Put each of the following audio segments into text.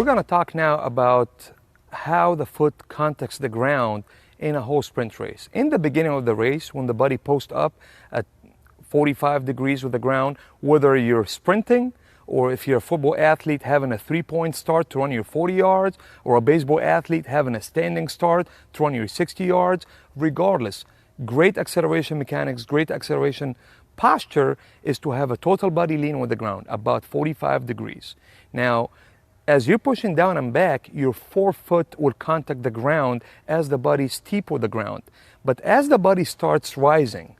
going to talk now about how the foot contacts the ground in a whole sprint race. In the beginning of the race, when the body posts up at 45 degrees with the ground, whether you're sprinting or if you're a football athlete having a 3-point start to run your 40 yards, or a baseball athlete having a standing start to run your 60 yards, regardless, great acceleration mechanics, great acceleration posture is to have a total body lean with the ground, about 45 degrees. Now, as you're pushing down and back, your forefoot will contact the ground as the body steep with the ground. But as the body starts rising,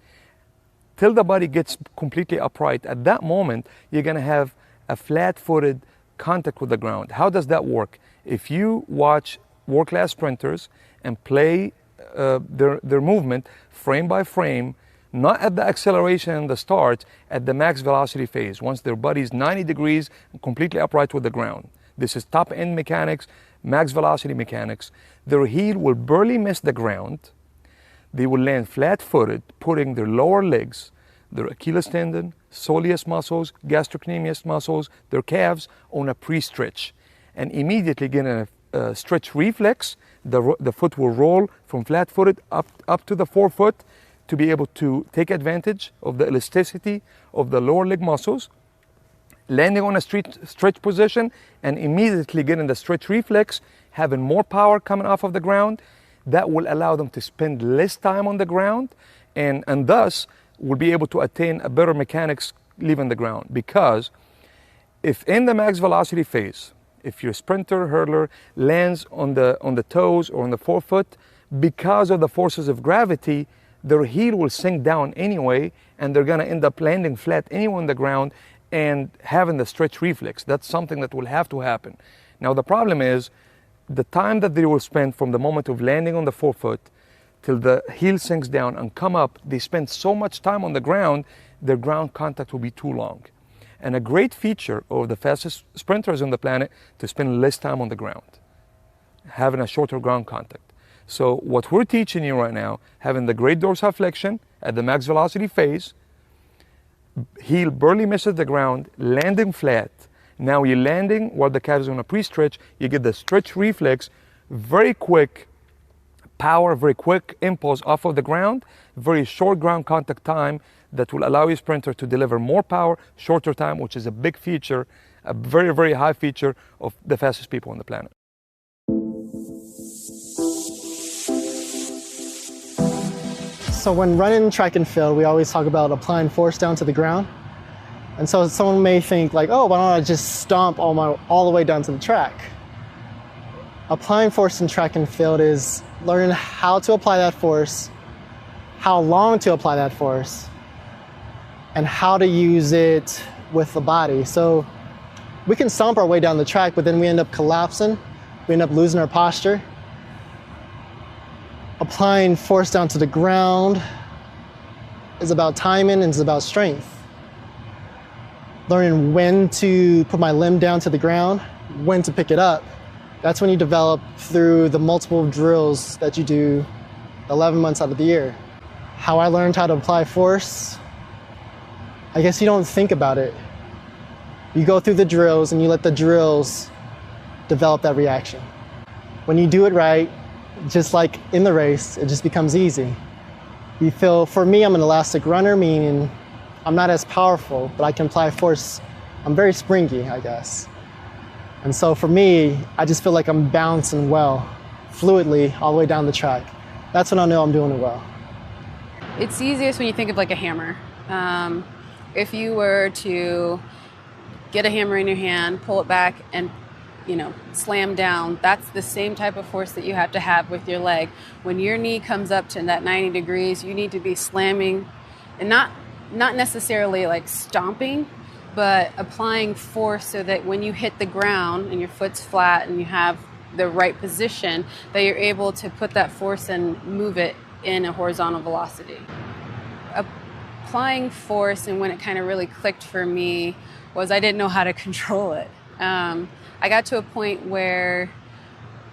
till the body gets completely upright, at that moment, you're gonna have a flat-footed contact with the ground. How does that work? If you watch world-class sprinters and play their movement frame by frame, not at the acceleration and the start, at the max velocity phase, once their body's 90 degrees and completely upright with the ground. This is top-end mechanics, max velocity mechanics. Their heel will barely miss the ground. They will land flat-footed, putting their lower legs, their Achilles tendon, soleus muscles, gastrocnemius muscles, their calves on a pre-stretch. And immediately getting a stretch reflex, the foot will roll from flat-footed up to the forefoot to be able to take advantage of the elasticity of the lower leg muscles, landing on a stretch position and immediately getting the stretch reflex, having more power coming off of the ground. That will allow them to spend less time on the ground and thus will be able to attain a better mechanics leaving the ground. Because if in the max velocity phase, if your sprinter, hurdler lands on the toes or on the forefoot, because of the forces of gravity, their heel will sink down anyway, and they're gonna end up landing flat anyway on the ground and having the stretch reflex. That's something that will have to happen. Now the problem is, the time that they will spend from the moment of landing on the forefoot till the heel sinks down and come up, they spend so much time on the ground, their ground contact will be too long. And a great feature of the fastest sprinters on the planet to spend less time on the ground, having a shorter ground contact. So what we're teaching you right now, having the great dorsiflexion at the max velocity phase, heel barely misses the ground, landing flat. Now you're landing while the calf is on a pre-stretch, you get the stretch reflex, very quick power, very quick impulse off of the ground, very short ground contact time that will allow your sprinter to deliver more power, shorter time, which is a big feature, a very, very high feature of the fastest people on the planet. So when running track and field, we always talk about applying force down to the ground. And so someone may think like, oh, why don't I just stomp all the way down to the track? Applying force in track and field is learning how to apply that force, how long to apply that force, and how to use it with the body. So we can stomp our way down the track, but then we end up collapsing. We end up losing our posture. Applying force down to the ground is about timing and it's about strength. Learning when to put my limb down to the ground, when to pick it up. That's when you develop through the multiple drills that you do 11 months out of the year. How I learned how to apply force, I guess you don't think about it. You go through the drills and you let the drills develop that reaction. When you do it right, just like in the race, it just becomes easy. You feel, for me, I'm an elastic runner, meaning I'm not as powerful, but I can apply force. I'm very springy, I guess. And so for me, I just feel like I'm bouncing well, fluidly, all the way down the track. That's when I know I'm doing it well. It's easiest when you think of like a hammer. If you were to get a hammer in your hand, pull it back, and slam down, that's the same type of force that you have to have with your leg. When your knee comes up to that 90 degrees, you need to be slamming, and not necessarily like stomping, but applying force so that when you hit the ground and your foot's flat and you have the right position, that you're able to put that force and move it in a horizontal velocity. Applying force, and when it kind of really clicked for me, was I didn't know how to control it. I got to a point where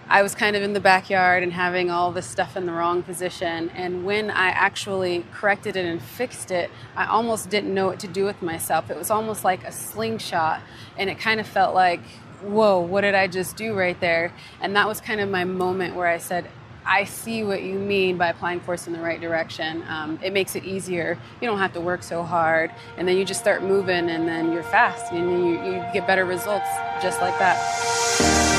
I was kind of in the backyard and having all this stuff in the wrong position. And when I actually corrected it and fixed it, I almost didn't know what to do with myself. It was almost like a slingshot. And it kind of felt like whoa, what did I just do right there? And that was kind of my moment where I said, I see what you mean by applying force in the right direction. It makes it easier. You don't have to work so hard. And then you just start moving, and then you're fast, and you get better results just like that.